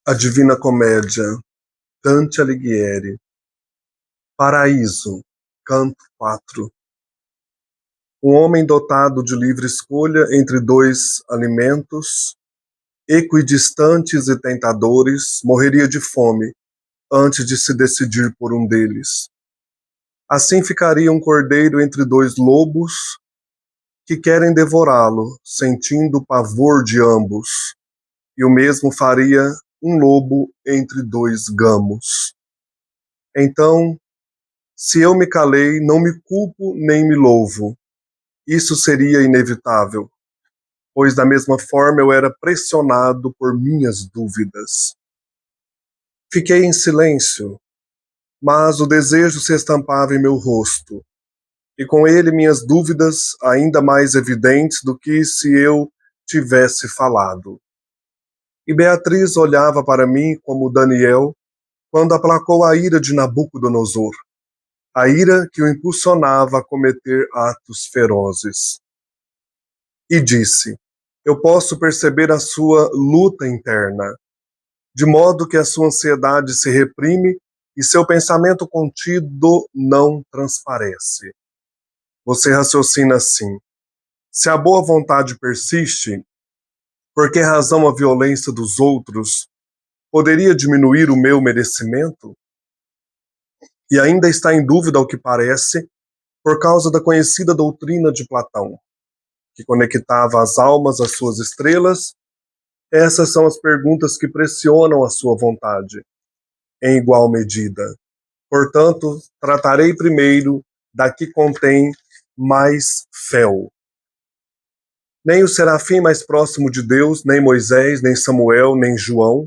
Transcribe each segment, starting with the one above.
A Divina Comédia, Dante Alighieri. Paraíso, Canto 4. Um homem dotado de livre escolha entre dois alimentos, equidistantes e tentadores, morreria de fome antes de se decidir por um deles. Assim ficaria um cordeiro entre dois lobos que querem devorá-lo, sentindo o pavor de ambos, e o mesmo faria um lobo entre dois gamos. Então, se eu me calei, não me culpo nem me louvo. Isso seria inevitável, pois da mesma forma eu era pressionado por minhas dúvidas. Fiquei em silêncio, mas o desejo se estampava em meu rosto, e com ele minhas dúvidas ainda mais evidentes do que se eu tivesse falado. E Beatriz olhava para mim como Daniel quando aplacou a ira de Nabucodonosor, a ira que o impulsionava a cometer atos ferozes. E disse: eu posso perceber a sua luta interna, de modo que a sua ansiedade se reprime e seu pensamento contido não transparece. Você raciocina assim: se a boa vontade persiste, por que razão a violência dos outros poderia diminuir o meu merecimento? E ainda está em dúvida, ao que parece, por causa da conhecida doutrina de Platão, que conectava as almas às suas estrelas. Essas são as perguntas que pressionam a sua vontade, em igual medida. Portanto, tratarei primeiro da que contém mais fel. Nem o serafim mais próximo de Deus, nem Moisés, nem Samuel, nem João,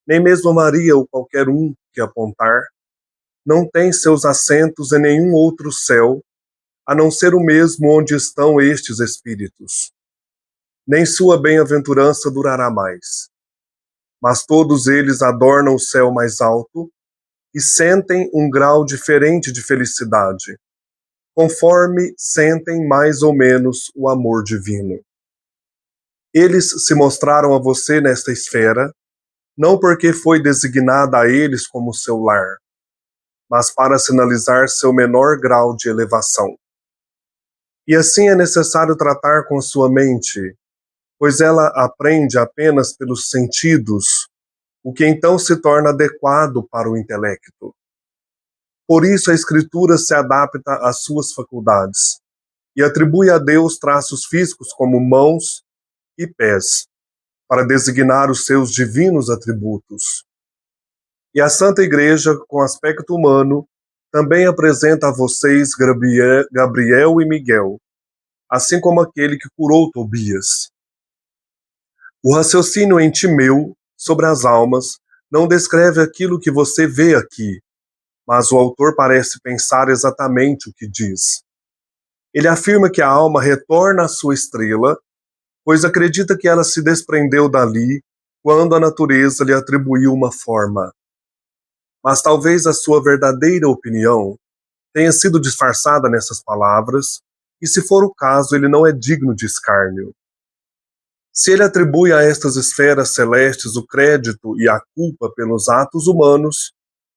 nem mesmo Maria ou qualquer um que apontar, não tem seus assentos em nenhum outro céu, a não ser o mesmo onde estão estes espíritos. Nem sua bem-aventurança durará mais. Mas todos eles adornam o céu mais alto e sentem um grau diferente de felicidade, conforme sentem mais ou menos o amor divino. Eles se mostraram a você nesta esfera, não porque foi designada a eles como seu lar, mas para sinalizar seu menor grau de elevação. E assim é necessário tratar com a sua mente, pois ela aprende apenas pelos sentidos, o que então se torna adequado para o intelecto. Por isso a Escritura se adapta às suas faculdades e atribui a Deus traços físicos como mãos e pés, para designar os seus divinos atributos. E a Santa Igreja, com aspecto humano, também apresenta a vocês Gabriel e Miguel, assim como aquele que curou Tobias. O raciocínio em Timeu sobre as almas não descreve aquilo que você vê aqui, mas o autor parece pensar exatamente o que diz. Ele afirma que a alma retorna à sua estrela, pois acredita que ela se desprendeu dali quando a natureza lhe atribuiu uma forma. Mas talvez a sua verdadeira opinião tenha sido disfarçada nessas palavras, e se for o caso, ele não é digno de escárnio. Se ele atribui a estas esferas celestes o crédito e a culpa pelos atos humanos,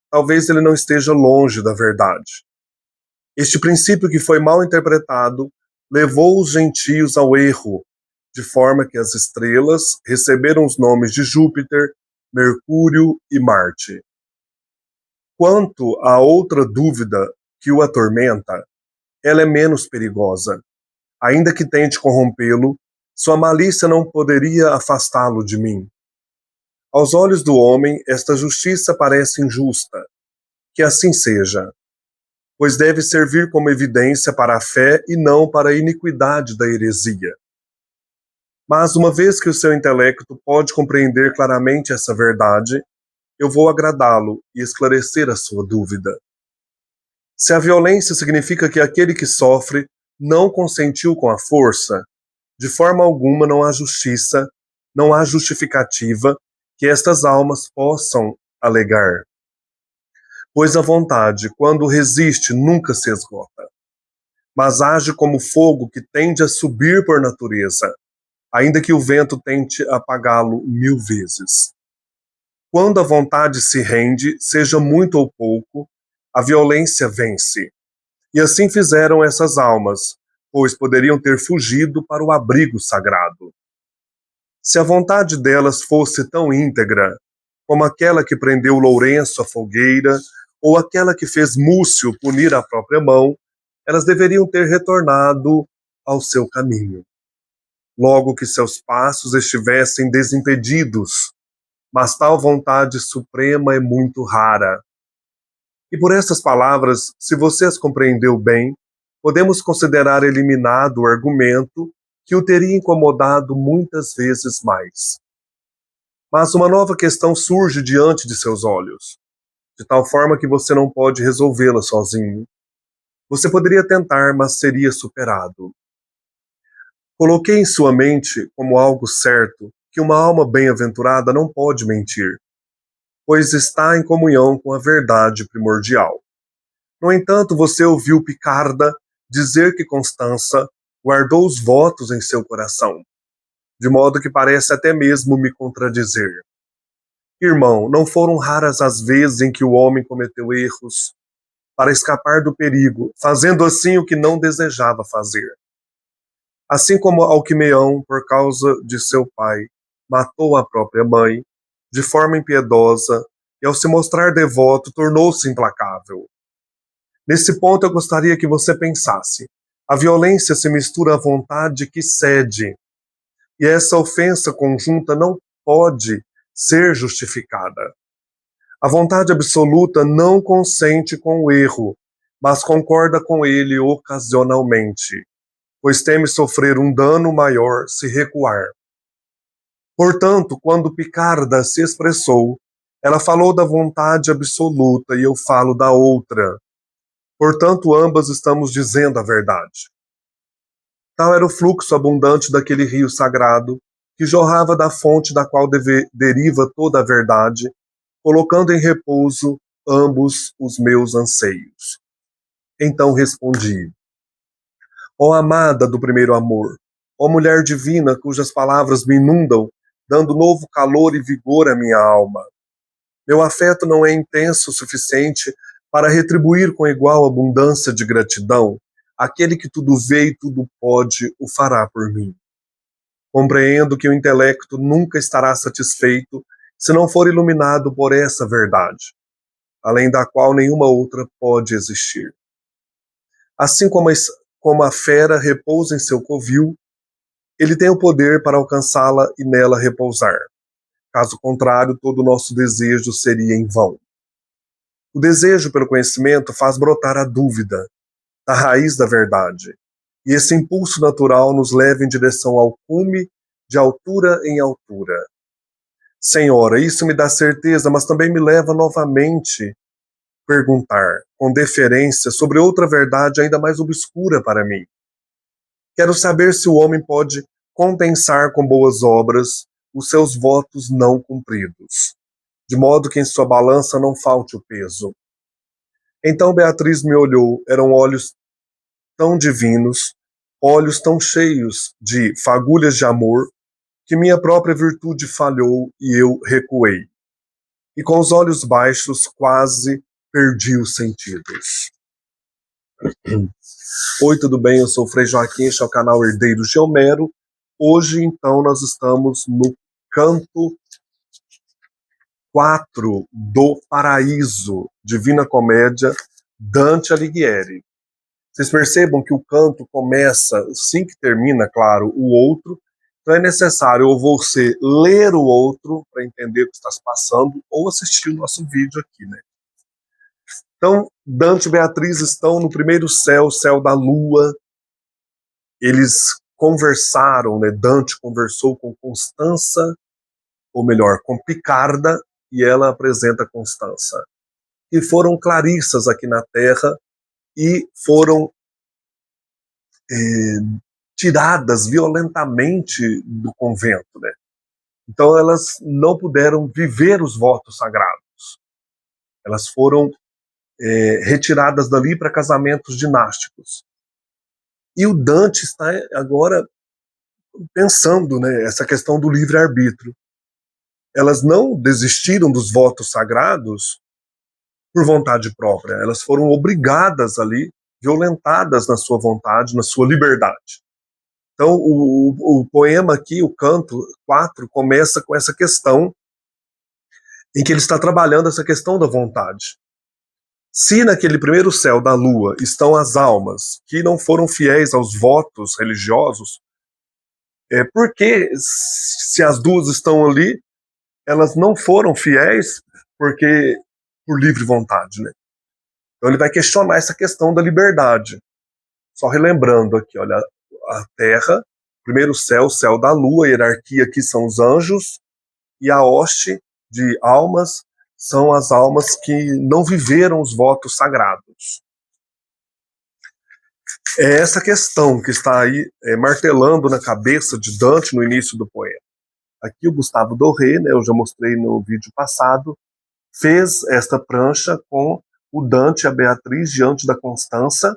talvez ele não esteja longe da verdade. Este princípio, que foi mal interpretado, levou os gentios ao erro, de forma que as estrelas receberam os nomes de Júpiter, Mercúrio e Marte. Quanto à outra dúvida que o atormenta, ela é menos perigosa. Ainda que tente corrompê-lo, sua malícia não poderia afastá-lo de mim. Aos olhos do homem, esta justiça parece injusta. Que assim seja, pois deve servir como evidência para a fé e não para a iniquidade da heresia. Mas uma vez que o seu intelecto pode compreender claramente essa verdade, eu vou agradá-lo e esclarecer a sua dúvida. Se a violência significa que aquele que sofre não consentiu com a força, de forma alguma não há justiça, não há justificativa que estas almas possam alegar. Pois a vontade, quando resiste, nunca se esgota, mas age como fogo que tende a subir por natureza, ainda que o vento tente apagá-lo 1000 vezes. Quando a vontade se rende, seja muito ou pouco, a violência vence. E assim fizeram essas almas, pois poderiam ter fugido para o abrigo sagrado. Se a vontade delas fosse tão íntegra, como aquela que prendeu Lourenço à fogueira, ou aquela que fez Múcio punir a própria mão, elas deveriam ter retornado ao seu caminho, logo que seus passos estivessem desimpedidos. Mas tal vontade suprema é muito rara. E por essas palavras, se você as compreendeu bem, podemos considerar eliminado o argumento que o teria incomodado muitas vezes mais. Mas uma nova questão surge diante de seus olhos, de tal forma que você não pode resolvê-la sozinho. Você poderia tentar, mas seria superado. Coloquei em sua mente como algo certo que uma alma bem-aventurada não pode mentir, pois está em comunhão com a verdade primordial. No entanto, você ouviu Picarda dizer que Constança guardou os votos em seu coração, de modo que parece até mesmo me contradizer. Irmão, não foram raras as vezes em que o homem cometeu erros para escapar do perigo, fazendo assim o que não desejava fazer. Assim como Alquimeão, por causa de seu pai, matou a própria mãe, de forma impiedosa, e ao se mostrar devoto, tornou-se implacável. Nesse ponto eu gostaria que você pensasse. A violência se mistura à vontade que cede, e essa ofensa conjunta não pode ser justificada. A vontade absoluta não consente com o erro, mas concorda com ele ocasionalmente, pois teme sofrer um dano maior se recuar. Portanto, quando Picarda se expressou, ela falou da vontade absoluta e eu falo da outra. Portanto, ambas estamos dizendo a verdade. Tal era o fluxo abundante daquele rio sagrado, que jorrava da fonte da qual deriva toda a verdade, colocando em repouso ambos os meus anseios. Então respondi: ó amada do primeiro amor, ó mulher divina cujas palavras me inundam, dando novo calor e vigor à minha alma. Meu afeto não é intenso o suficiente para retribuir com igual abundância de gratidão. Aquele que tudo vê e tudo pode o fará por mim. Compreendo que o intelecto nunca estará satisfeito se não for iluminado por essa verdade, além da qual nenhuma outra pode existir. Assim como a fera repousa em seu covil, ele tem o poder para alcançá-la e nela repousar. Caso contrário, todo o nosso desejo seria em vão. O desejo pelo conhecimento faz brotar a dúvida, da raiz da verdade, e esse impulso natural nos leva em direção ao cume, de altura em altura. Senhora, isso me dá certeza, mas também me leva novamente a perguntar, com deferência, sobre outra verdade ainda mais obscura para mim. Quero saber se o homem pode compensar com boas obras os seus votos não cumpridos, de modo que em sua balança não falte o peso. Então Beatriz me olhou, eram olhos tão divinos, olhos tão cheios de fagulhas de amor, que minha própria virtude falhou e eu recuei. E com os olhos baixos quase perdi os sentidos. Oi, tudo bem? Eu sou o Frei Joaquim, este é o canal Herdeiros de Homero. Hoje, então, nós estamos no canto 4 do Paraíso, Divina Comédia, Dante Alighieri. Vocês percebam que o canto começa assim que termina, claro, o outro. Então é necessário ou você ler o outro para entender o que está se passando ou assistir o nosso vídeo aqui, né? Então, Dante e Beatriz estão no primeiro céu, o céu da lua. Eles conversaram, né? Dante conversou com Constança, ou melhor, com Picarda, e ela apresenta Constança, que foram clarissas aqui na Terra e foram tiradas violentamente do convento, né? Então elas não puderam viver os votos sagrados. Elas foram retiradas dali para casamentos dinásticos. E o Dante está agora pensando, né, essa questão do livre-arbítrio. elas não desistiram dos votos sagrados por vontade própria, elas foram obrigadas ali, violentadas na sua vontade, na sua liberdade. Então, o poema aqui, o canto 4, começa com essa questão em que ele está trabalhando essa questão da vontade. Se naquele primeiro céu da lua estão as almas que não foram fiéis aos votos religiosos, por que, se as duas estão ali, elas não foram fiéis por livre vontade, né? Então ele vai questionar essa questão da liberdade. Só relembrando aqui, olha, a Terra, primeiro céu, o céu da lua, a hierarquia aqui são os anjos, e a hoste de almas são as almas que não viveram os votos sagrados. É essa questão que está aí martelando na cabeça de Dante no início do poema. Aqui o Gustavo Doré, né, eu já mostrei no vídeo passado, fez esta prancha com o Dante e a Beatriz diante da Constança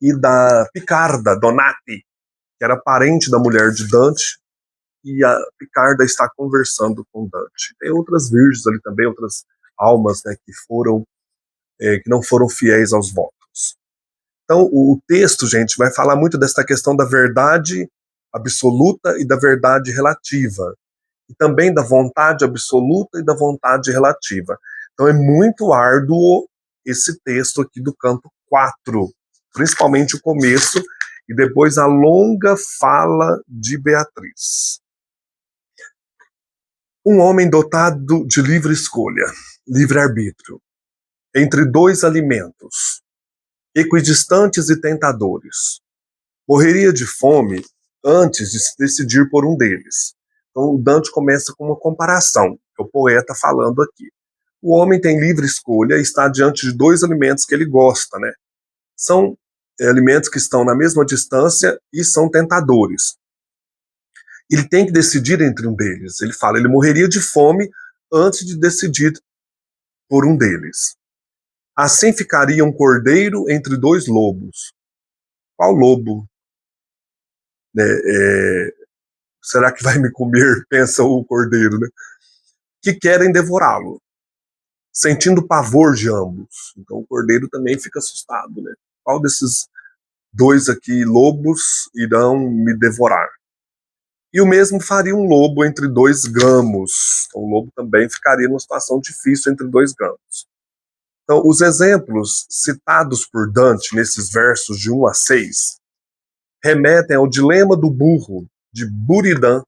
e da Picarda, Donati, que era parente da mulher de Dante, e a Picarda está conversando com Dante. Tem outras virgens ali também, outras almas, né, que não foram fiéis aos votos. Então, o texto, gente, vai falar muito dessa questão da verdade absoluta e da verdade relativa, e também da vontade absoluta e da vontade relativa. Então, é muito árduo esse texto aqui do canto 4, principalmente o começo, e depois a longa fala de Beatriz. Um homem dotado de livre escolha, livre-arbítrio, entre dois alimentos, equidistantes e tentadores, morreria de fome antes de se decidir por um deles. Então o Dante começa com uma comparação, é o poeta falando aqui. O homem tem livre escolha e está diante de dois alimentos que ele gosta, né? São alimentos que estão na mesma distância e são tentadores. Ele tem que decidir entre um deles. Ele fala, ele morreria de fome antes de decidir por um deles. Assim ficaria um cordeiro entre dois lobos. Qual lobo? Será que vai me comer? Pensa o cordeiro, né? Que querem devorá-lo, sentindo pavor de ambos. Então o cordeiro também fica assustado, né? Qual desses dois aqui lobos irão me devorar? E o mesmo faria um lobo entre dois gamos. Então, o lobo também ficaria numa situação difícil entre dois gamos. Então, os exemplos citados por Dante nesses versos de 1 a 6 remetem ao dilema do burro, de Buridan.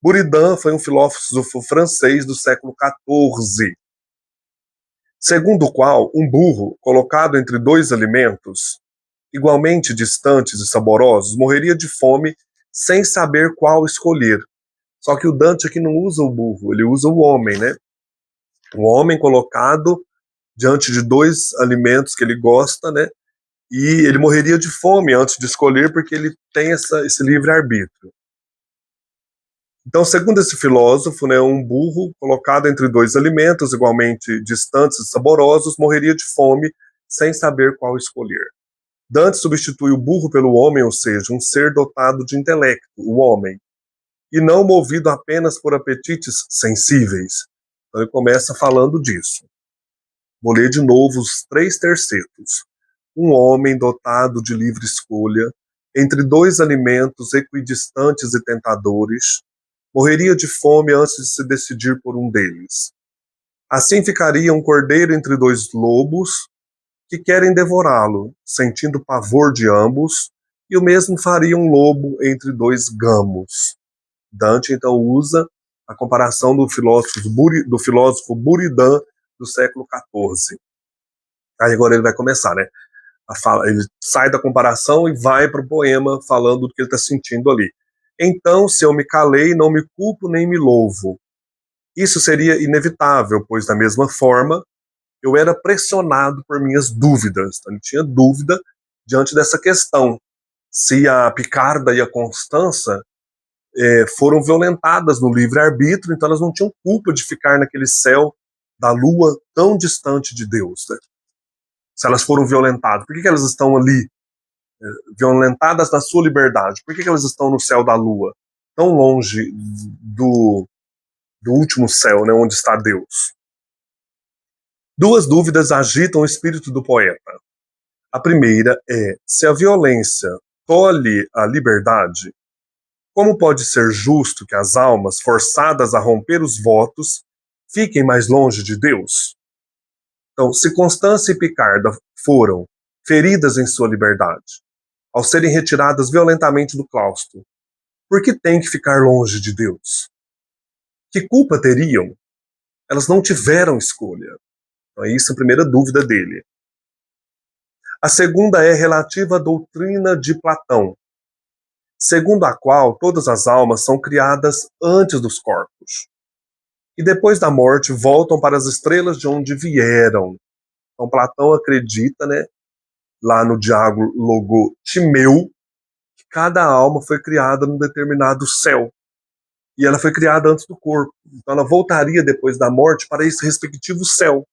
Buridan foi um filósofo francês do século XIV, segundo o qual um burro colocado entre dois alimentos, igualmente distantes e saborosos, morreria de fome sem saber qual escolher. Só que o Dante aqui não usa o burro, ele usa o homem, né? O homem colocado diante de dois alimentos que ele gosta, né? E ele morreria de fome antes de escolher, porque ele tem esse livre-arbítrio. Então, segundo esse filósofo, né, um burro colocado entre dois alimentos igualmente distantes e saborosos morreria de fome sem saber qual escolher. Dante substitui o burro pelo homem, ou seja, um ser dotado de intelecto, o homem, e não movido apenas por apetites sensíveis. Então ele começa falando disso. Vou ler de novo os 3 tercetos. Um homem dotado de livre escolha, entre dois alimentos equidistantes e tentadores, morreria de fome antes de se decidir por um deles. Assim ficaria um cordeiro entre dois lobos, que querem devorá-lo, sentindo pavor de ambos, e o mesmo faria um lobo entre dois gamos. Dante, então, usa a comparação do filósofo Buridan do século XIV. Aí agora ele vai começar, né? Ele sai da comparação e vai para o poema falando do que ele está sentindo ali. Então, se eu me calei, não me culpo nem me louvo. Isso seria inevitável, pois da mesma forma eu era pressionado por minhas dúvidas. Então, ele tinha dúvida diante dessa questão. Se a Picarda e a Constança foram violentadas no livre-arbítrio, então elas não tinham culpa de ficar naquele céu da lua tão distante de Deus. Né? Se elas foram violentadas, por que elas estão ali, violentadas na sua liberdade? Por que elas estão no céu da lua, tão longe do último céu, né, onde está Deus. Duas dúvidas agitam o espírito do poeta. A primeira é: se a violência tolhe a liberdade, como pode ser justo que as almas forçadas a romper os votos fiquem mais longe de Deus? Então, se Constância e Picarda foram feridas em sua liberdade, ao serem retiradas violentamente do claustro, por que têm que ficar longe de Deus? Que culpa teriam? Elas não tiveram escolha. Então, isso é a primeira dúvida dele. A segunda é relativa à doutrina de Platão, segundo a qual todas as almas são criadas antes dos corpos e depois da morte voltam para as estrelas de onde vieram. Então Platão acredita, né, lá no diálogo Timeu, que cada alma foi criada num determinado céu e ela foi criada antes do corpo. Então ela voltaria depois da morte para esse respectivo céu.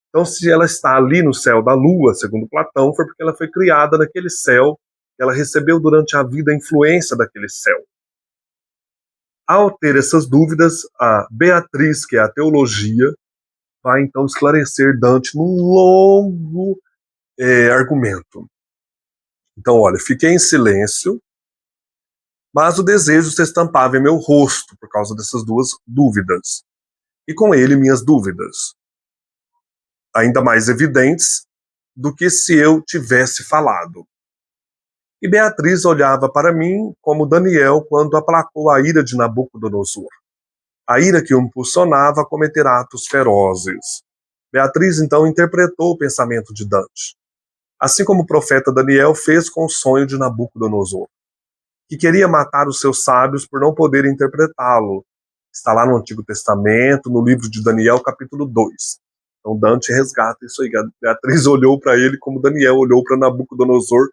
Então, se ela está ali no céu da lua, segundo Platão, foi porque ela foi criada naquele céu, ela recebeu durante a vida a influência daquele céu. Ao ter essas dúvidas, a Beatriz, que é a teologia, vai então esclarecer Dante num longo argumento. Então, olha, fiquei em silêncio, mas o desejo se estampava em meu rosto por causa dessas duas dúvidas, e com ele minhas dúvidas, ainda mais evidentes do que se eu tivesse falado. E Beatriz olhava para mim como Daniel quando aplacou a ira de Nabucodonosor, a ira que o impulsionava a cometer atos ferozes. Beatriz então interpretou o pensamento de Dante, assim como o profeta Daniel fez com o sonho de Nabucodonosor, que queria matar os seus sábios por não poder interpretá-lo. Está lá no Antigo Testamento, no livro de Daniel, capítulo 2. Então Dante resgata isso aí. Beatriz olhou para ele como Daniel olhou para Nabucodonosor,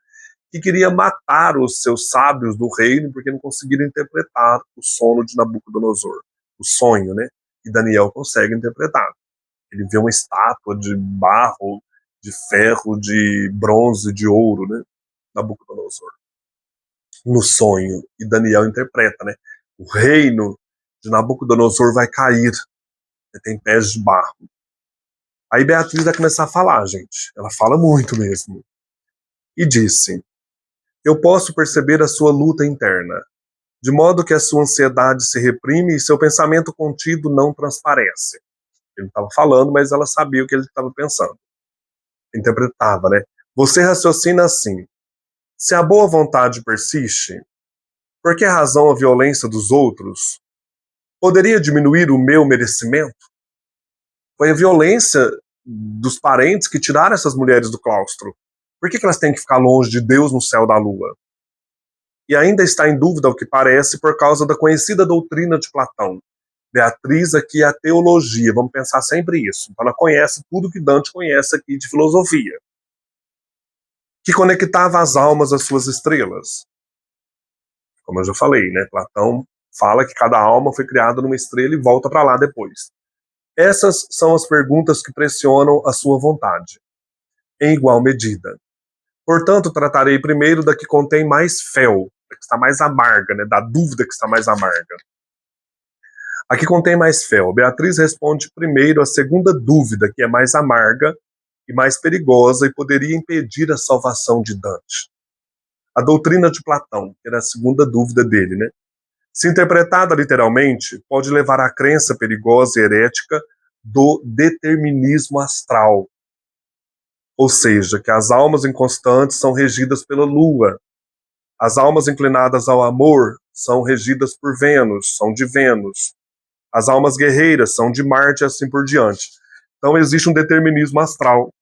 que queria matar os seus sábios do reino porque não conseguiram interpretar o sono de Nabucodonosor, o sonho, né? E Daniel consegue interpretar. Ele vê uma estátua de barro, de ferro, de bronze, de ouro, né? Nabucodonosor, no sonho, e Daniel interpreta, né? O reino de Nabucodonosor vai cair, tem pés de barro. Aí Beatriz vai começar a falar, gente. Ela fala muito mesmo. E disse: eu posso perceber a sua luta interna, de modo que a sua ansiedade se reprime e seu pensamento contido não transparece. Ele estava falando, mas ela sabia o que ele estava pensando. Interpretava, né? Você raciocina assim: se a boa vontade persiste, por que razão a violência dos outros poderia diminuir o meu merecimento? Foi a violência dos parentes que tiraram essas mulheres do claustro. Por que elas têm que ficar longe de Deus no céu da lua? E ainda está em dúvida, ao que parece, por causa da conhecida doutrina de Platão. Beatriz aqui é a teologia, vamos pensar sempre isso. Então ela conhece tudo que Dante conhece aqui de filosofia, que conectava as almas às suas estrelas. Como eu já falei, né? Platão fala que cada alma foi criada numa estrela e volta para lá depois. Essas são as perguntas que pressionam a sua vontade, em igual medida. Portanto, tratarei primeiro da que contém mais fel, da que está mais amarga, né? Da dúvida que está mais amarga. A que contém mais fel. Beatriz responde primeiro a segunda dúvida, que é mais amarga e mais perigosa e poderia impedir a salvação de Dante. A doutrina de Platão, que era a segunda dúvida dele, né? Se interpretada literalmente, pode levar à crença perigosa e herética do determinismo astral, ou seja, que as almas inconstantes são regidas pela Lua, as almas inclinadas ao amor são regidas por Vênus, são de Vênus, as almas guerreiras são de Marte e assim por diante. Então existe um determinismo astral,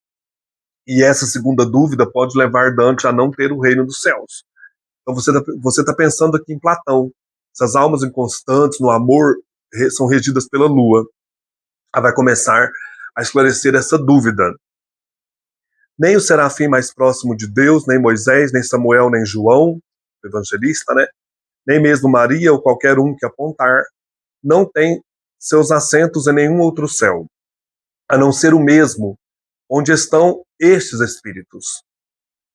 e essa segunda dúvida pode levar Dante a não ter o reino dos céus. Então você tá pensando aqui em Platão. Essas almas inconstantes no amor são regidas pela Lua. Ela vai começar a esclarecer essa dúvida. Nem o serafim mais próximo de Deus, nem Moisés, nem Samuel, nem João, evangelista, né? Nem mesmo Maria ou qualquer um que apontar, não tem seus assentos em nenhum outro céu, a não ser o mesmo, onde estão estes espíritos.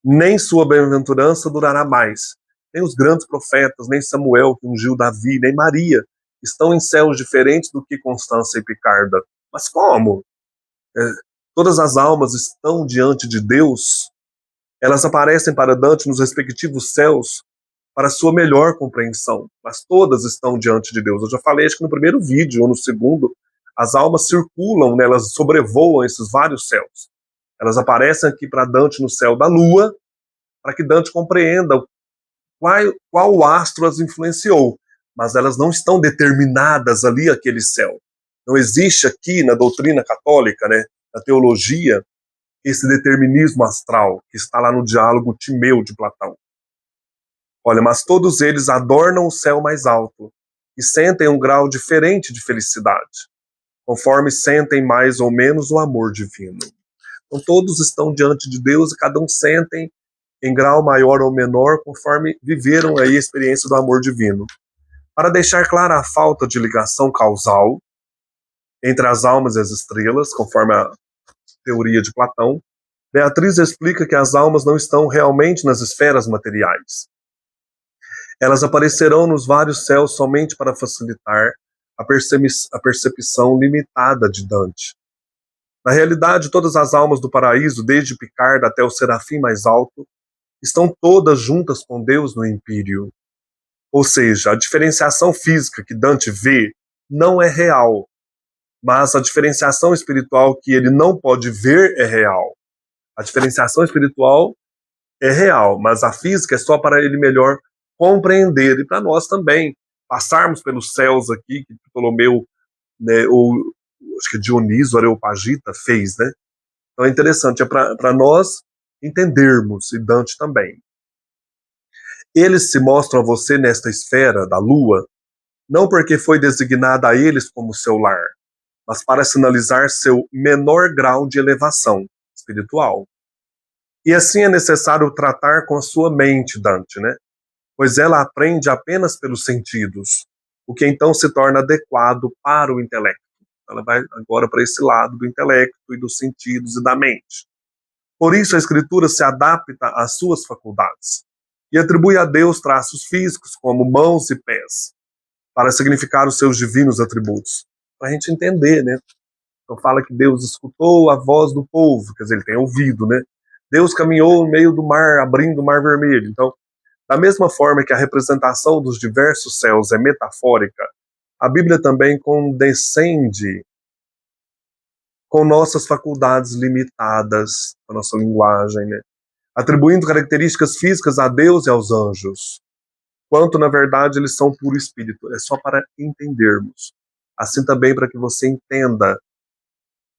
Nem sua bem-aventurança durará mais, nem os grandes profetas, nem Samuel que ungiu Davi, nem Maria, estão em céus diferentes do que Constância e Picarda. Mas como? Todas as almas estão diante de Deus, elas aparecem para Dante nos respectivos céus para sua melhor compreensão, mas todas estão diante de Deus. Eu já falei, acho que no primeiro vídeo ou no segundo, as almas circulam, né, elas sobrevoam esses vários céus. Elas aparecem aqui para Dante no céu da Lua, para que Dante compreenda qual astro as influenciou, mas elas não estão determinadas ali aquele céu. Não existe aqui na doutrina católica, né, na teologia, esse determinismo astral que está lá no diálogo Timeu de Platão. Olha, mas todos eles adornam o céu mais alto e sentem um grau diferente de felicidade, conforme sentem mais ou menos o amor divino. Então todos estão diante de Deus e cada um sentem em grau maior ou menor, conforme viveram aí a experiência do amor divino. Para deixar clara a falta de ligação causal entre as almas e as estrelas, conforme a teoria de Platão, Beatriz explica que as almas não estão realmente nas esferas materiais. Elas aparecerão nos vários céus somente para facilitar a percepção limitada de Dante. Na realidade, todas as almas do paraíso, desde Picarda até o serafim mais alto, estão todas juntas com Deus no empírio. Ou seja, a diferenciação física que Dante vê não é real, mas a diferenciação espiritual que ele não pode ver é real. A diferenciação espiritual é real, mas a física é só para ele melhor compreender, e para nós também, passarmos pelos céus aqui, que Ptolomeu, né, ou acho que Dioniso Areopagita fez, né? Então é interessante, é para nós entendermos, e Dante também. Eles se mostram a você nesta esfera da Lua, não porque foi designada a eles como seu lar, mas para sinalizar seu menor grau de elevação espiritual. E assim é necessário tratar com a sua mente, Dante, né? Pois ela aprende apenas pelos sentidos, o que então se torna adequado para o intelecto. Ela vai agora para esse lado do intelecto e dos sentidos e da mente. Por isso a escritura se adapta às suas faculdades e atribui a Deus traços físicos como mãos e pés, para significar os seus divinos atributos. Para a gente entender, né? Então fala que Deus escutou a voz do povo, quer dizer, ele tem ouvido, né? Deus caminhou no meio do mar, abrindo o mar vermelho. Então, da mesma forma que a representação dos diversos céus é metafórica, a Bíblia também condescende com nossas faculdades limitadas, com a nossa linguagem, né? Atribuindo características físicas a Deus e aos anjos, quanto na verdade eles são puro espírito. É só para entendermos. Assim também para que você entenda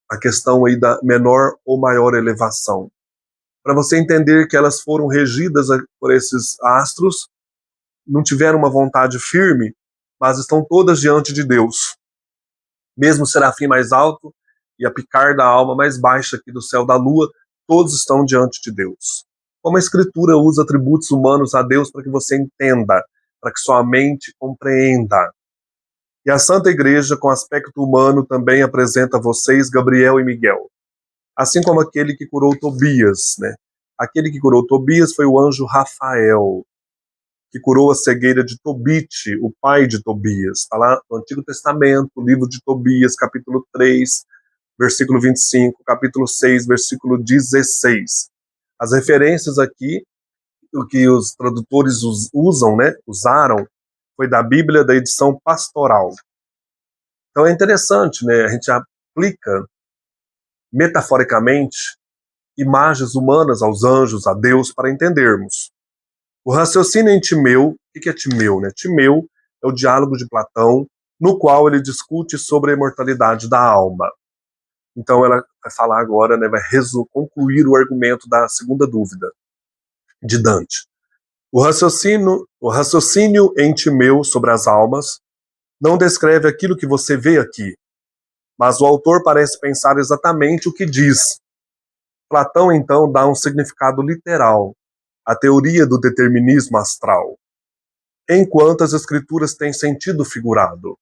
a questão aí da menor ou maior elevação. Para você entender que elas foram regidas por esses astros, não tiveram uma vontade firme, mas estão todas diante de Deus. Mesmo o serafim mais alto e a Picarda, a alma mais baixa aqui do céu da lua, todos estão diante de Deus. Como a escritura usa atributos humanos a Deus para que você entenda, para que sua mente compreenda. E a Santa Igreja, com aspecto humano, também apresenta a vocês Gabriel e Miguel. Assim como aquele que curou Tobias, né? Aquele que curou Tobias foi o anjo Rafael, que curou a cegueira de Tobite, o pai de Tobias. Está lá no Antigo Testamento, livro de Tobias, capítulo 3, versículo 25, capítulo 6, versículo 16. As referências aqui, o que os tradutores usam, né? Usaram, foi da Bíblia da edição pastoral. Então é interessante, né? A gente aplica metaforicamente imagens humanas aos anjos, a Deus, para entendermos. O raciocínio em Timeu, o que é Timeu, né? Timeu é o diálogo de Platão, no qual ele discute sobre a imortalidade da alma. Então ela vai falar agora, né, vai concluir o argumento da segunda dúvida de Dante. O raciocínio em Timeu sobre as almas não descreve aquilo que você vê aqui, mas o autor parece pensar exatamente o que diz. Platão, então, dá um significado literal à teoria do determinismo astral, enquanto as escrituras têm sentido figurado.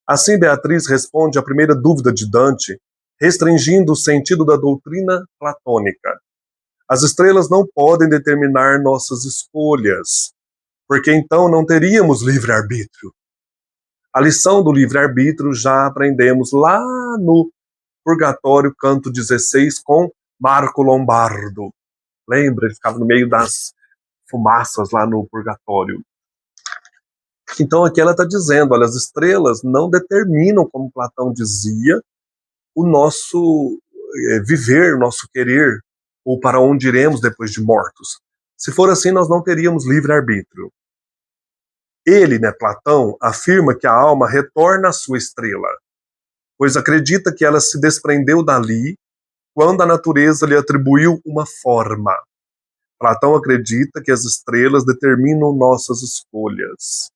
Assim, Beatriz responde à primeira dúvida de Dante, restringindo o sentido da doutrina platônica. As estrelas não podem determinar nossas escolhas, porque então não teríamos livre-arbítrio. A lição do livre-arbítrio já aprendemos lá no Purgatório, canto 16, com Marco Lombardo. Lembra? Ele ficava no meio das fumaças lá no Purgatório. Então aqui ela está dizendo, olha, as estrelas não determinam, como Platão dizia, o nosso viver, o nosso querer, ou para onde iremos depois de mortos. Se for assim, nós não teríamos livre-arbítrio. Ele, Platão, afirma que a alma retorna à sua estrela, pois acredita que ela se desprendeu dali quando a natureza lhe atribuiu uma forma. Platão acredita que as estrelas determinam nossas escolhas.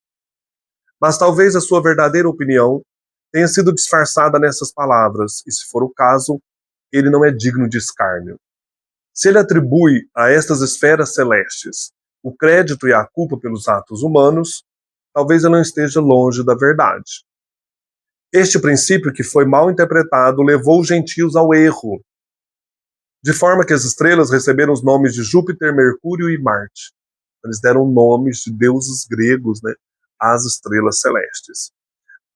Mas talvez a sua verdadeira opinião tenha sido disfarçada nessas palavras, e se for o caso, ele não é digno de escárnio. Se ele atribui a estas esferas celestes o crédito e a culpa pelos atos humanos, talvez ele não esteja longe da verdade. Este princípio, que foi mal interpretado, levou os gentios ao erro, de forma que as estrelas receberam os nomes de Júpiter, Mercúrio e Marte. Eles deram nomes de deuses gregos, às estrelas celestes.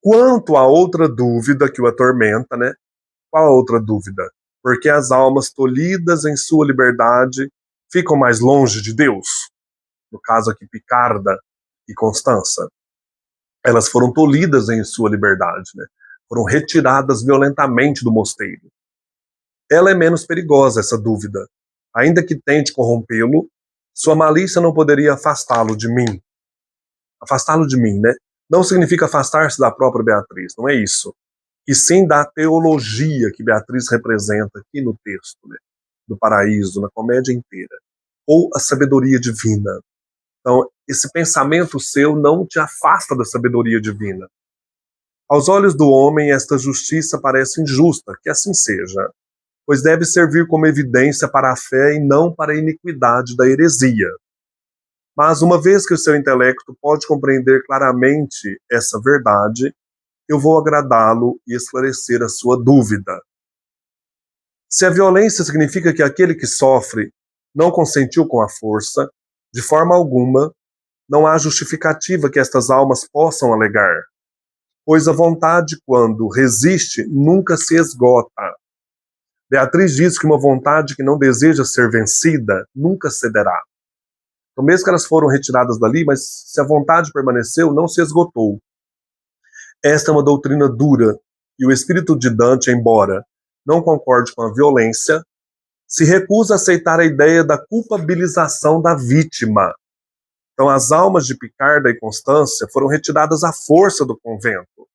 Quanto à outra dúvida que o atormenta, qual a outra dúvida? Porque as almas tolhidas em sua liberdade ficam mais longe de Deus? No caso aqui, Picarda e Constança. Elas foram tolhidas em sua liberdade, foram retiradas violentamente do mosteiro. Ela é menos perigosa, essa dúvida. Ainda que tente corrompê-lo, sua malícia não poderia afastá-lo de mim. Afastá-lo de mim, não significa afastar-se da própria Beatriz, não é isso. E sim da teologia que Beatriz representa aqui no texto, do Paraíso, na comédia inteira. Ou a sabedoria divina. Então, esse pensamento seu não te afasta da sabedoria divina. Aos olhos do homem, esta justiça parece injusta, que assim seja, pois deve servir como evidência para a fé e não para a iniquidade da heresia. Mas uma vez que o seu intelecto pode compreender claramente essa verdade, eu vou agradá-lo e esclarecer a sua dúvida. Se a violência significa que aquele que sofre não consentiu com a força, de forma alguma, não há justificativa que estas almas possam alegar, pois a vontade, quando resiste, nunca se esgota. Beatriz diz que uma vontade que não deseja ser vencida nunca cederá. Então, mesmo que elas foram retiradas dali, mas se a vontade permaneceu, não se esgotou. Esta é uma doutrina dura, e o espírito de Dante, embora não concorde com a violência, se recusa a aceitar a ideia da culpabilização da vítima. Então, as almas de Picarda e Constância foram retiradas à força do convento.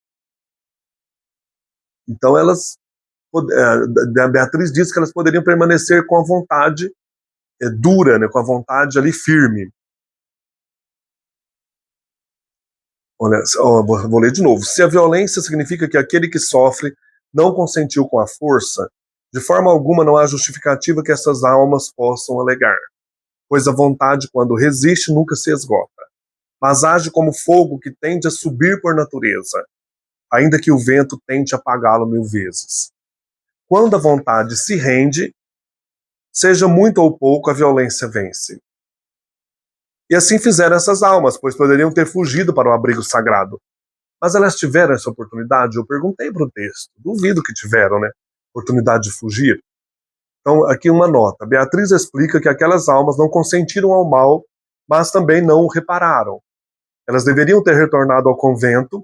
Então, a Beatriz diz que elas poderiam permanecer com a vontade dura, com a vontade ali firme. Olha, vou ler de novo. Se a violência significa que aquele que sofre não consentiu com a força, de forma alguma não há justificativa que essas almas possam alegar, pois a vontade, quando resiste, nunca se esgota, mas age como fogo que tende a subir por natureza, ainda que o vento tente apagá-lo 1000 vezes. Quando a vontade se rende, seja muito ou pouco, a violência vence. E assim fizeram essas almas, pois poderiam ter fugido para o abrigo sagrado. Mas elas tiveram essa oportunidade? Eu perguntei para o texto. Duvido que tiveram, oportunidade de fugir. Então, aqui uma nota. Beatriz explica que aquelas almas não consentiram ao mal, mas também não o repararam. Elas deveriam ter retornado ao convento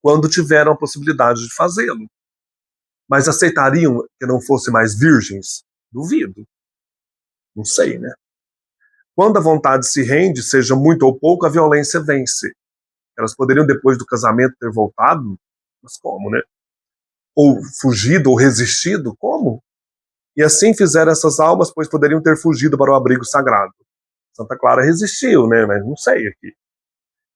quando tiveram a possibilidade de fazê-lo. Mas aceitariam que não fossem mais virgens? Duvido. Não sei, Quando a vontade se rende, seja muito ou pouco, a violência vence. Elas poderiam, depois do casamento, ter voltado? Mas como, Ou fugido, ou resistido? Como? E assim fizeram essas almas, pois poderiam ter fugido para o abrigo sagrado. Santa Clara resistiu, mas não sei aqui.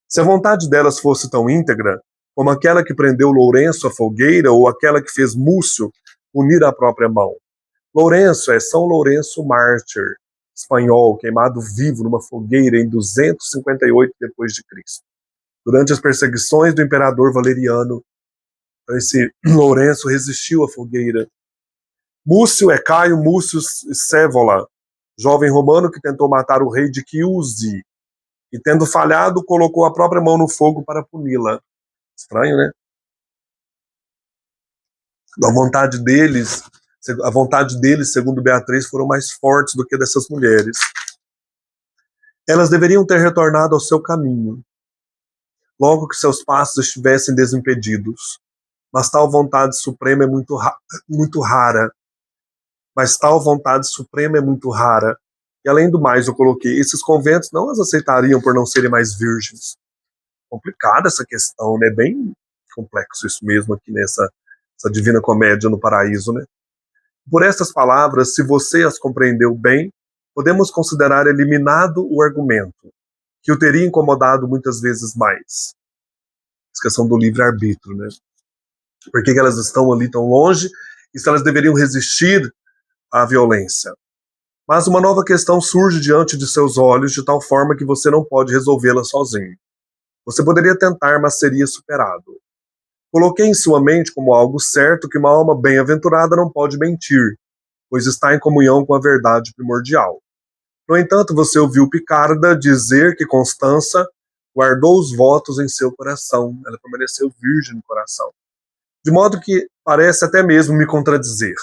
Se a vontade delas fosse tão íntegra, como aquela que prendeu Lourenço à fogueira, ou aquela que fez Múcio unir a própria mão. Lourenço é São Lourenço Mártir, espanhol, queimado vivo numa fogueira em 258 d.C., durante as perseguições do imperador Valeriano. Esse Lourenço resistiu à fogueira. Múcio é Caio Múcio Scaevola, jovem romano que tentou matar o rei de Chiusi, e tendo falhado, colocou a própria mão no fogo para puni-la. Estranho, né? A vontade deles, segundo Beatriz, foram mais fortes do que dessas mulheres. Elas deveriam ter retornado ao seu caminho, logo que seus passos estivessem desimpedidos. Mas tal vontade suprema é muito rara. Mas tal vontade suprema é muito rara. E além do mais, eu coloquei, esses conventos não as aceitariam por não serem mais virgens. Complicada essa questão, né? Bem complexo isso mesmo aqui nessa Divina Comédia no Paraíso, né? Por essas palavras, se você as compreendeu bem, podemos considerar eliminado o argumento, que o teria incomodado muitas vezes mais. A questão do livre-arbítrio, né? Por que elas estão ali tão longe e se elas deveriam resistir à violência? Mas uma nova questão surge diante de seus olhos de tal forma que você não pode resolvê-la sozinho. Você poderia tentar, mas seria superado. Coloquei em sua mente como algo certo que uma alma bem-aventurada não pode mentir, pois está em comunhão com a verdade primordial. No entanto, você ouviu Picarda dizer que Constança guardou os votos em seu coração. Ela permaneceu virgem no coração. De modo que parece até mesmo me contradizer.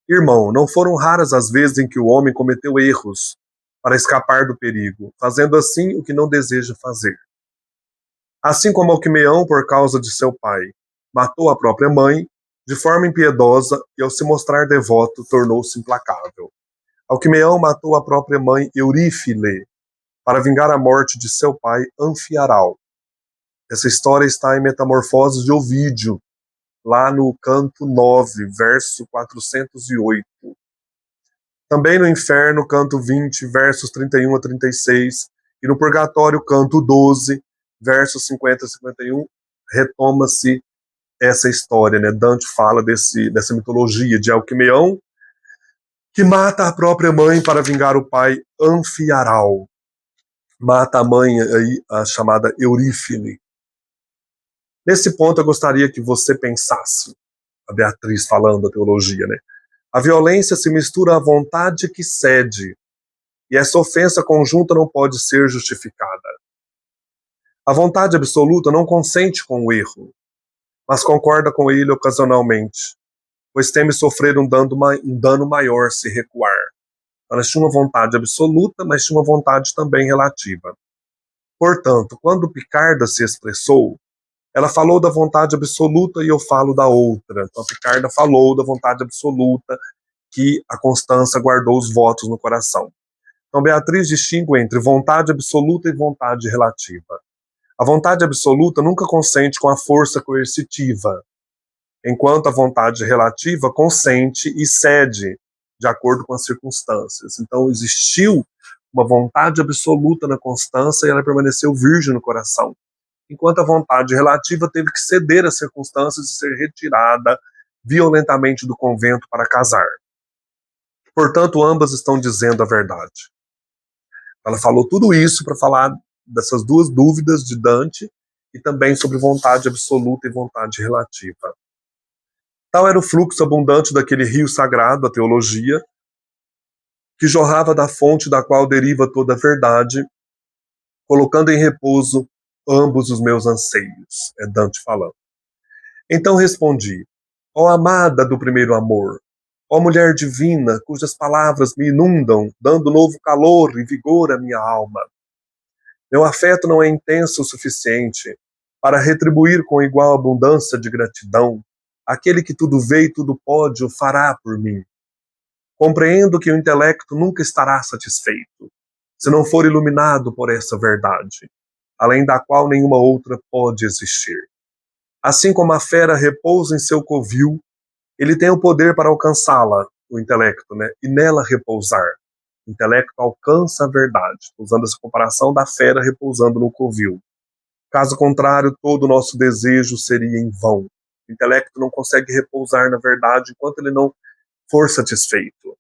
Irmão, não foram raras as vezes em que o homem cometeu erros para escapar do perigo, fazendo assim o que não deseja fazer. Assim como Alquimeão, por causa de seu pai, matou a própria mãe, de forma impiedosa, e ao se mostrar devoto, tornou-se implacável. Alquimeão matou a própria mãe Eurífile, para vingar a morte de seu pai Anfiaral. Essa história está em Metamorfoses de Ovídio, lá no canto 9, verso 408. Também no Inferno, canto 20, versos 31 a 36, e no Purgatório, canto 12, versos 50 a 51, retoma-se essa história, né? Dante fala dessa mitologia de Alquimeão, que mata a própria mãe para vingar o pai Anfiaral. Mata a mãe, aí, a chamada Eurífile. Nesse ponto, eu gostaria que você pensasse, a Beatriz falando a teologia, né? A violência se mistura à vontade que cede, e essa ofensa conjunta não pode ser justificada. A vontade absoluta não consente com o erro, mas concorda com ele ocasionalmente, pois teme sofrer um dano maior se recuar. Elas tinham uma vontade absoluta, mas tinham uma vontade também relativa. Portanto, quando Picarda se expressou, ela falou da vontade absoluta e eu falo da outra. Então, a Picarda falou da vontade absoluta, que a Constança guardou os votos no coração. Então, Beatriz distingue entre vontade absoluta e vontade relativa. A vontade absoluta nunca consente com a força coercitiva, enquanto a vontade relativa consente e cede de acordo com as circunstâncias. Então, existiu uma vontade absoluta na Constança e ela permaneceu virgem no coração, enquanto a vontade relativa teve que ceder às circunstâncias e ser retirada violentamente do convento para casar. Portanto, ambas estão dizendo a verdade. Ela falou tudo isso para falar dessas duas dúvidas de Dante e também sobre vontade absoluta e vontade relativa. Tal era o fluxo abundante daquele rio sagrado, a teologia, que jorrava da fonte da qual deriva toda a verdade, colocando em repouso ambos os meus anseios. É Dante falando. Então respondi: ó amada do primeiro amor, ó mulher divina, cujas palavras me inundam, dando novo calor e vigor à minha alma. Meu afeto não é intenso o suficiente para retribuir com igual abundância de gratidão aquele que tudo vê e tudo pode o fará por mim. Compreendo que o intelecto nunca estará satisfeito, se não for iluminado por essa verdade, além da qual nenhuma outra pode existir. Assim como a fera repousa em seu covil, ele tem o poder para alcançá-la, o intelecto, né? E nela repousar. O intelecto alcança a verdade, usando essa comparação da fera repousando no covil. Caso contrário, todo o nosso desejo seria em vão. O intelecto não consegue repousar na verdade enquanto ele não for satisfeito.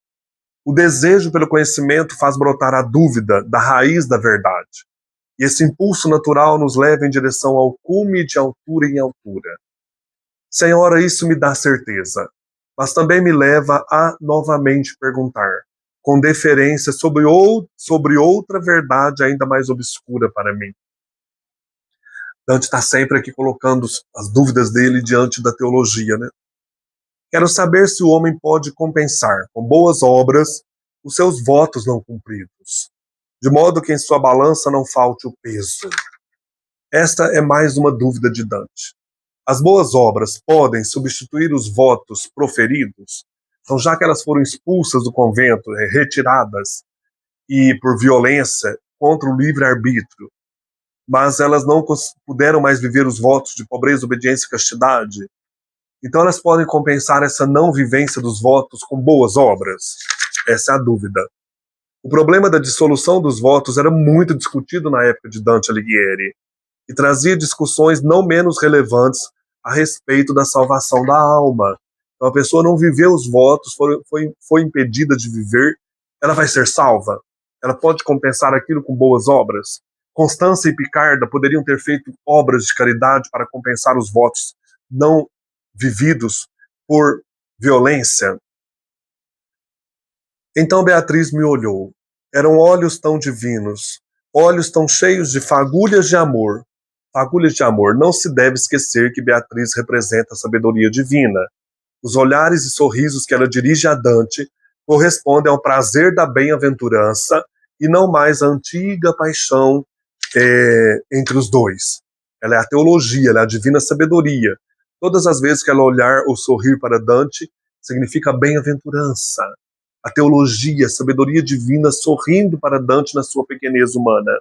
O desejo pelo conhecimento faz brotar a dúvida da raiz da verdade. E esse impulso natural nos leva em direção ao cume de altura em altura. Senhora, isso me dá certeza, mas também me leva a novamente perguntar, com deferência, sobre outra verdade ainda mais obscura para mim. Dante está sempre aqui colocando as dúvidas dele diante da teologia, né? Quero saber se o homem pode compensar com boas obras os seus votos não cumpridos, de modo que em sua balança não falte o peso. Esta é mais uma dúvida de Dante. As boas obras podem substituir os votos proferidos? Então, já que elas foram expulsas do convento, retiradas, e por violência contra o livre-arbítrio, mas elas não puderam mais viver os votos de pobreza, obediência e castidade, então elas podem compensar essa não vivência dos votos com boas obras? Essa é a dúvida. O problema da dissolução dos votos era muito discutido na época de Dante Alighieri e trazia discussões não menos relevantes a respeito da salvação da alma. Então a pessoa não viveu os votos, foi impedida de viver, ela vai ser salva? Ela pode compensar aquilo com boas obras? Constância e Picarda poderiam ter feito obras de caridade para compensar os votos não vividos por violência? Então Beatriz me olhou. Eram olhos tão divinos, olhos tão cheios de fagulhas de amor. Fagulhas de amor. Não se deve esquecer que Beatriz representa a sabedoria divina. Os olhares e sorrisos que ela dirige a Dante correspondem ao prazer da bem-aventurança e não mais à antiga paixão entre os dois. Ela é a teologia, ela é a divina sabedoria. Todas as vezes que ela olhar ou sorrir para Dante, significa bem-aventurança. A teologia, a sabedoria divina sorrindo para Dante na sua pequenez humana.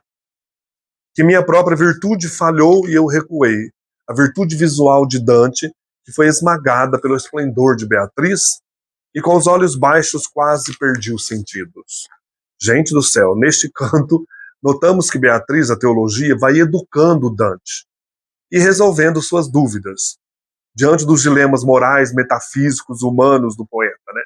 Que minha própria virtude falhou e eu recuei. A virtude visual de Dante, que foi esmagada pelo esplendor de Beatriz, e com os olhos baixos quase perdi os sentidos. Gente do céu, neste canto, notamos que Beatriz, a teologia, vai educando Dante e resolvendo suas dúvidas, diante dos dilemas morais, metafísicos, humanos do poeta, né?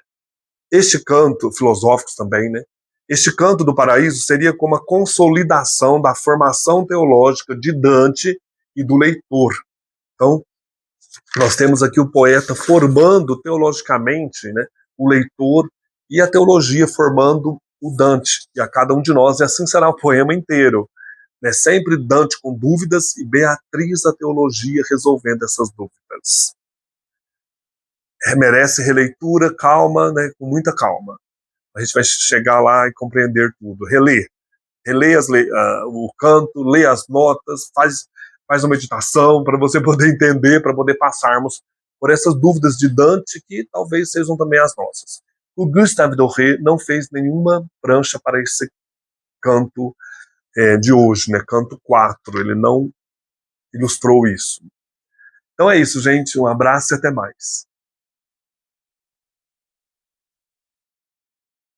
Este canto, filosóficos também, né? Este canto do paraíso seria como a consolidação da formação teológica de Dante e do leitor. Então, nós temos aqui o poeta formando teologicamente, né, o leitor, e a teologia formando o Dante, e a cada um de nós, e assim será o poema inteiro. Né? Sempre Dante com dúvidas e Beatriz, a teologia, resolvendo essas dúvidas. Merece releitura, calma, né, com muita calma. A gente vai chegar lá e compreender tudo. Relê o canto, lê as notas, faz uma meditação para você poder entender, para poder passarmos por essas dúvidas de Dante, que talvez sejam também as nossas. O Gustave Doré não fez nenhuma prancha para esse canto de hoje, né? Canto 4, ele não ilustrou isso. Então é isso, gente. Um abraço e até mais.